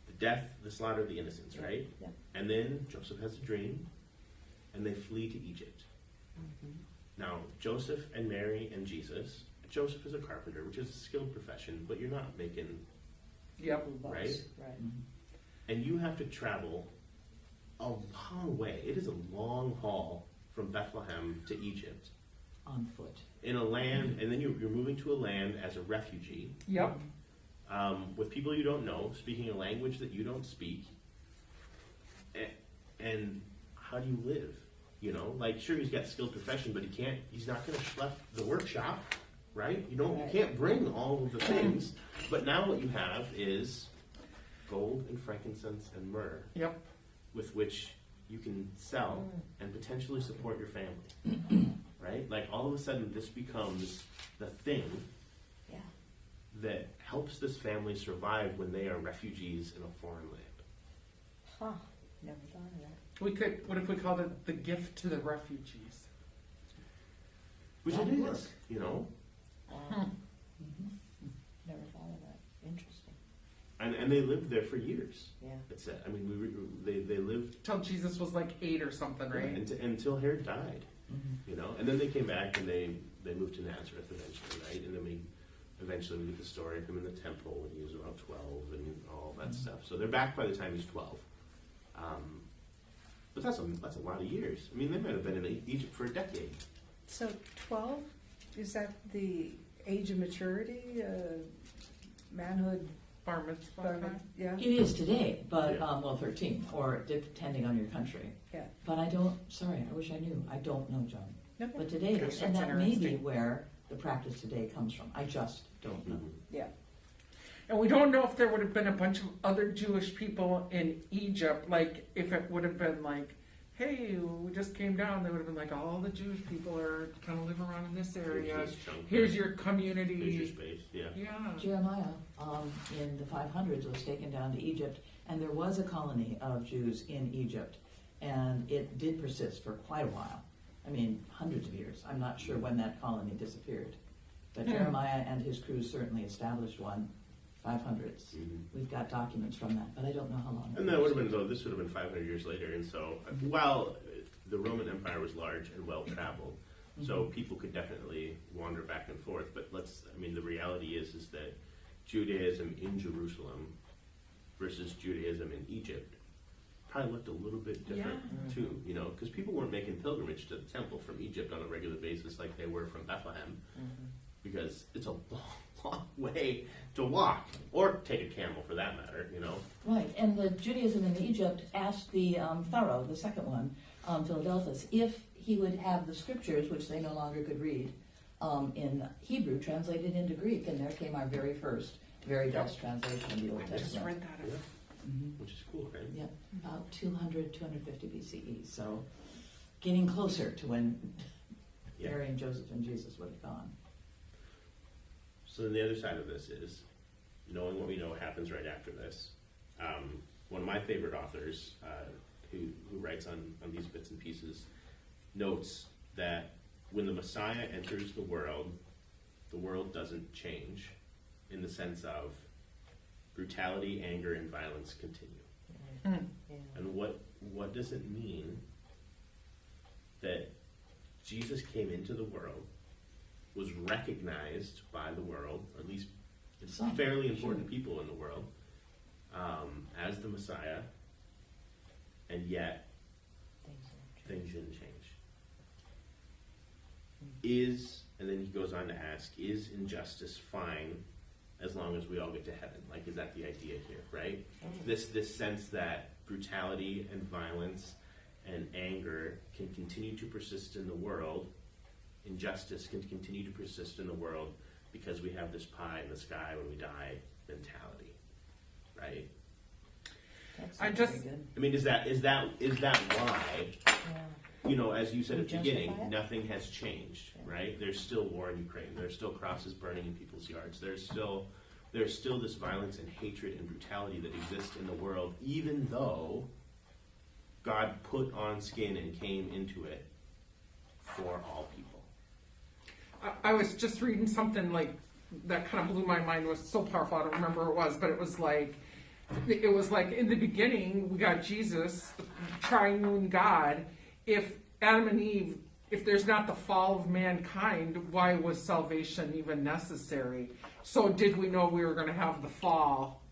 The death, the slaughter of the innocents, right? Yeah. And then Joseph has a dream, and they flee to Egypt. Now, Joseph and Mary and Jesus, Joseph is a carpenter, which is a skilled profession, but you're not making, Yep. right? Right. And you have to travel a long way. It is a long haul from Bethlehem to Egypt. On foot. In a land, and then you're moving to a land as a refugee, Yep. with people you don't know, speaking a language that you don't speak. And how do you live? Sure, he's got a skilled profession, but he's not going to schlep the workshop, right? You can't bring all of the things. But now what you have is gold and frankincense and myrrh, Yep. with which you can sell and potentially support your family. Right? Like all of a sudden this becomes the thing Yeah. that helps this family survive when they are refugees in a foreign land. Huh. Never thought of that. What if we called it the gift to the refugees? Which That it work. is, Wow. Never thought of that. Interesting. And they lived there for years. Yeah. It's I mean, they lived Till Jesus was like 8 or something, right? until Herod died. Mm-hmm. And then they came back and they moved to Nazareth eventually, right? And then we get the story of him in the temple when he was around 12 and all that stuff. So they're back by the time he's 12. But that's a lot of years. I mean, they might have been in Egypt for a decade. So 12, is that the age of maturity, manhood? Bar mitzvah bar- time? Yeah, It is today, but, Yeah. 13, or depending on your country. yeah. But I wish I knew. I don't know, John. Okay. But today it is, and That's that may be interesting. where the practice today comes from. I just don't know. Yeah. And we don't know if there would have been a bunch of other Jewish people in Egypt, like if it would have been like, hey, we just came down, they would have been like, all the Jewish people are kind of live around in this area. Here's this chunk. Here's your Here's your community. space, yeah. Yeah. Jeremiah, in the 500s, was taken down to Egypt, and there was a colony of Jews in Egypt, and it did persist for quite a while. I mean, hundreds of years. I'm not sure when that colony disappeared. But Jeremiah and his crew certainly established one 500s. We've got documents from that, but I don't know how long. And that would have been, though, this would have been 500 years later. And so, while the Roman Empire was large and well traveled, so people could definitely wander back and forth. But the reality is that Judaism in Jerusalem versus Judaism in Egypt probably looked a little bit different too, because people weren't making pilgrimage to the temple from Egypt on a regular basis like they were from Bethlehem, because it's a long way to walk, or take a camel for that matter, Right, and the Judaism in Egypt asked the Pharaoh, the second one, Philadelphus, if he would have the scriptures, which they no longer could read, in Hebrew, translated into Greek, and there came our very first, very best translation of the Old I just read Testament. that. which is cool, right? Yep, about 200, 250 BCE, so getting closer to when Yeah. Mary and Joseph and Jesus would have gone. So then the other side of this is, knowing what we know happens right after this. One of my favorite authors, who writes on these bits and pieces, notes that when the Messiah enters the world doesn't change, in the sense of brutality, anger, and violence continue. And what does it mean that Jesus came into the world, was recognized by the world, or at least Some, fairly important people in the world, as the Messiah, and yet things didn't change? And then he goes on to ask, is injustice fine as long as we all get to heaven? Like, is that the idea here, right? This sense that brutality and violence and anger can continue to persist in the world, injustice can continue to persist in the world, because we have this pie in the sky when we die mentality, right? That's I not just- very good. I mean, is that why? As you said at the Justify beginning, it? nothing has changed, right? There's still war in Ukraine. There's still crosses burning in people's yards. There's still this violence and hatred and brutality that exists in the world, even though God put on skin and came into it for all people. I was just reading something like that kind of blew my mind. It was so powerful. I don't remember what it was, but it was like in the beginning we got Jesus, triune God. If Adam and Eve, if there's not the fall of mankind, why was salvation even necessary? So did we know we were going to have the fall?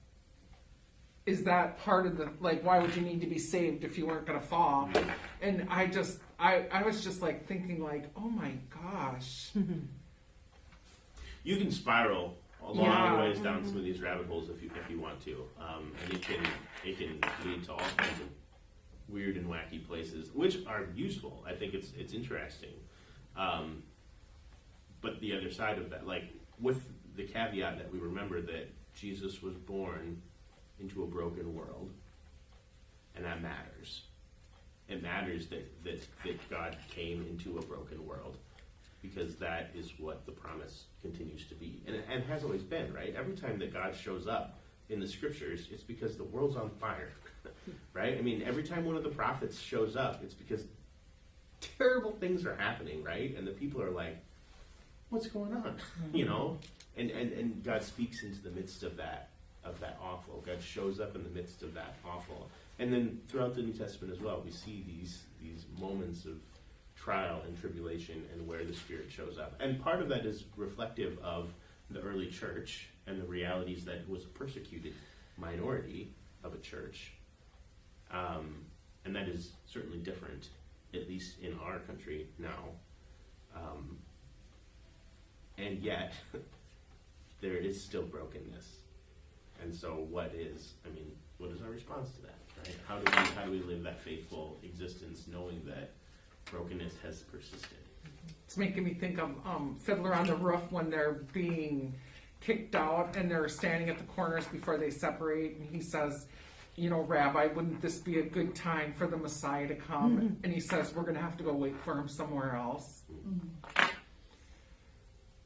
Is that part of why would you need to be saved if you weren't going to fall? And I was just like thinking like, oh my gosh. You can spiral a long ways down some of these rabbit holes if you want to, and it can lead to all kinds of weird and wacky places, which are useful. I think it's interesting, but the other side of that, like with the caveat that we remember that Jesus was born into a broken world, and that matters. It matters that God came into a broken world, because that is what the promise continues to be, and has always been, right? Every time that God shows up in the scriptures, it's because the world's on fire, right? I mean, every time one of the prophets shows up, it's because terrible things are happening, right? And the people are like, what's going on? And God speaks into the midst of that awful. God shows up in the midst of that awful. And then throughout the New Testament as well, we see these moments of trial and tribulation and where the Spirit shows up. And part of that is reflective of the early church and the realities that it was a persecuted minority of a church. And that is certainly different, at least in our country now. And yet, there is still brokenness. And so what is our response to that, right? How do we live that faithful existence knowing that brokenness has persisted? It's making me think of Fiddler on the Roof when they're being kicked out and they're standing at the corners before they separate, and he says, Rabbi, wouldn't this be a good time for the Messiah to come? Mm-hmm. And he says, we're going to have to go wait for him somewhere else. Mm-hmm.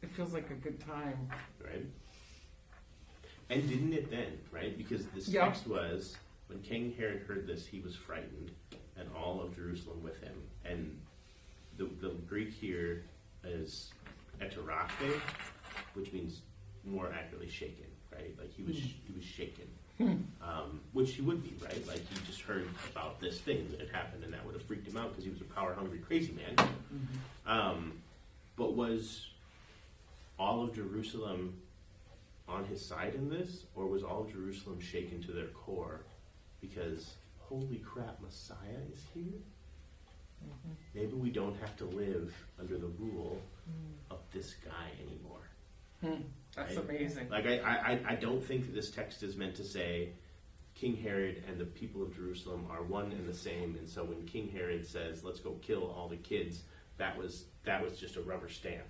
It feels like a good time. Right? And didn't it then, right? Because this text was, when King Herod heard this, he was frightened, and all of Jerusalem with him. And the Greek here is eterake, which means more accurately shaken, right? Like he was shaken, which he would be, right? Like he just heard about this thing that had happened, and that would have freaked him out because he was a power-hungry, crazy man. But was all of Jerusalem on his side in this, or was all of Jerusalem shaken to their core because holy crap, Messiah is here? Maybe we don't have to live under the rule of this guy anymore. That's Right? amazing. Like I don't think that this text is meant to say King Herod and the people of Jerusalem are one and the same, and so when King Herod says, let's go kill all the kids, that was just a rubber stamp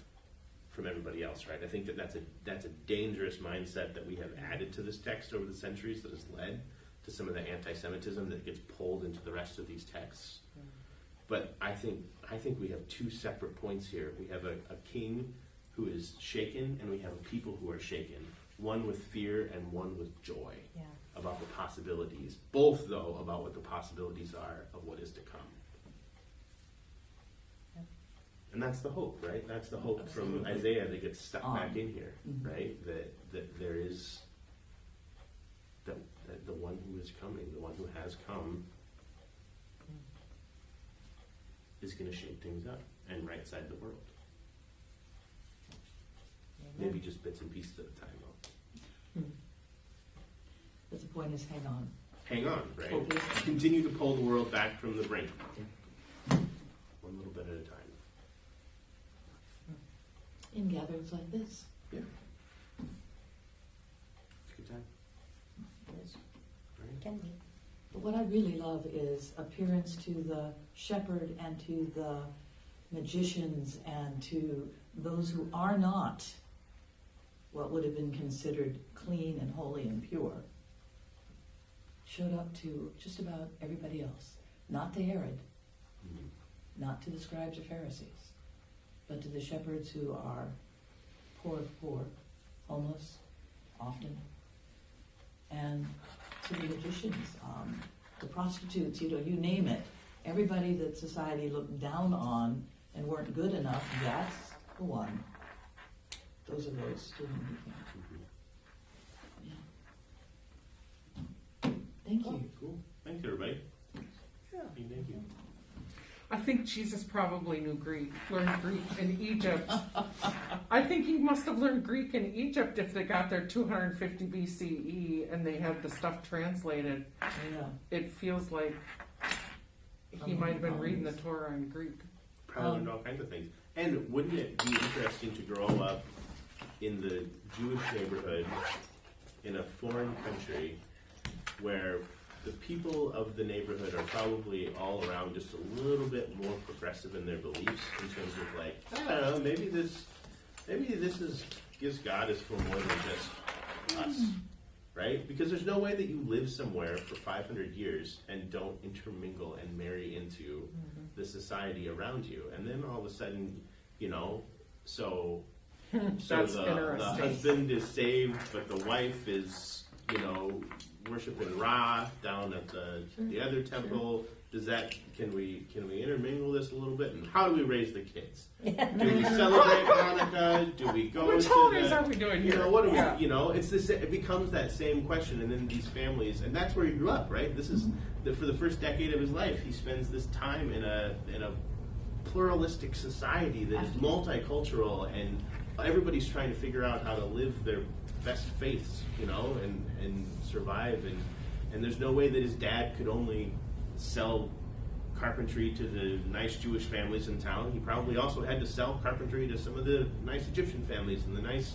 from everybody else, right? I think that's a dangerous mindset that we have added to this text over the centuries that has led to some of the anti-Semitism that gets pulled into the rest of these texts. But I think we have two separate points here. We have a king who is shaken, and we have a people who are shaken. One with fear and one with joy about the possibilities. Both, though, about what the possibilities are of what is to come. And that's the hope, right? That's the hope from Isaiah that gets stuck back in here, right? That there is that the one who is coming, the one who has come, is going to shake things up and right-side the world. Maybe just bits and pieces at a time, though. But the point is, hang on. Hang on, right? Focus. Continue to pull the world back from the brink. One little bit at a time. In gatherings like this. Yeah. It's a good time. Yes, Right? can be. But what I really love is appearance to the shepherd and to the magicians and to those who are not what would have been considered clean and holy and pure, showed up to just about everybody else. Not to Herod, not to the scribes or Pharisees, but to the shepherds who are poor of poor, homeless, often, and to the magicians, the prostitutes, you name it. Everybody that society looked down on and weren't good enough, that's the one. Those are those to whom he came. Yeah. Thank you. Cool. Thanks, everybody. Yeah. Thank you. I think Jesus probably knew Greek, learned Greek in Egypt. I think he must have learned Greek in Egypt if they got there 250 BCE and they had the stuff translated. Yeah. It feels like he might have been reading the Torah in Greek. Probably learned all kinds of things. And wouldn't it be interesting to grow up in the Jewish neighborhood in a foreign country where the people of the neighborhood are probably all around just a little bit more progressive in their beliefs in terms of like, I don't know, maybe this God is for more than just us, right? Because there's no way that you live somewhere for 500 years and don't intermingle and marry into the society around you, and then all of a sudden, so That's the interesting. husband is saved, but the wife is, worshiping Ra down at the other temple. Can we intermingle this a little bit? And how do we raise the kids? Do we celebrate Hanukkah? Do we go Which to holidays are we doing here? What do we? Yeah. It becomes that same question, and then these families, and that's where he grew up, right? This is for the first decade of his life. He spends this time in a pluralistic society that is multicultural, and everybody's trying to figure out how to live their best faiths, and survive. And there's no way that his dad could only sell carpentry to the nice Jewish families in town. He probably also had to sell carpentry to some of the nice Egyptian families and the nice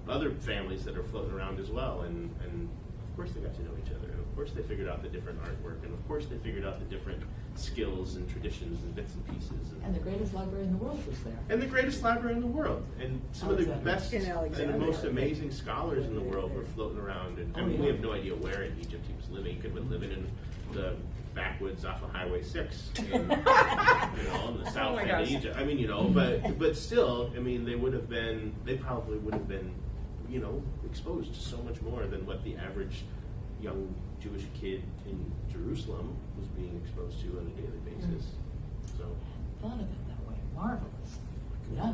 other families that are floating around as well. And of course they got to know each other. And of course they figured out the different artwork. And of course they figured out the different skills and traditions and bits and pieces. And the greatest library in the world was there. And the greatest library in the world. And some of the Alexander. best In and the Alexandria. most amazing scholars in the world were floating around. And I mean, we have no idea where in Egypt he was living. He could have been living in the backwoods off of Highway 6 in the south my end gosh. of Egypt. I mean, but still, I mean, they probably would have been, exposed to so much more than what the average young Jewish kid in Jerusalem was being exposed to on a daily basis. So, Thought of it that way. Marvelous. Yeah.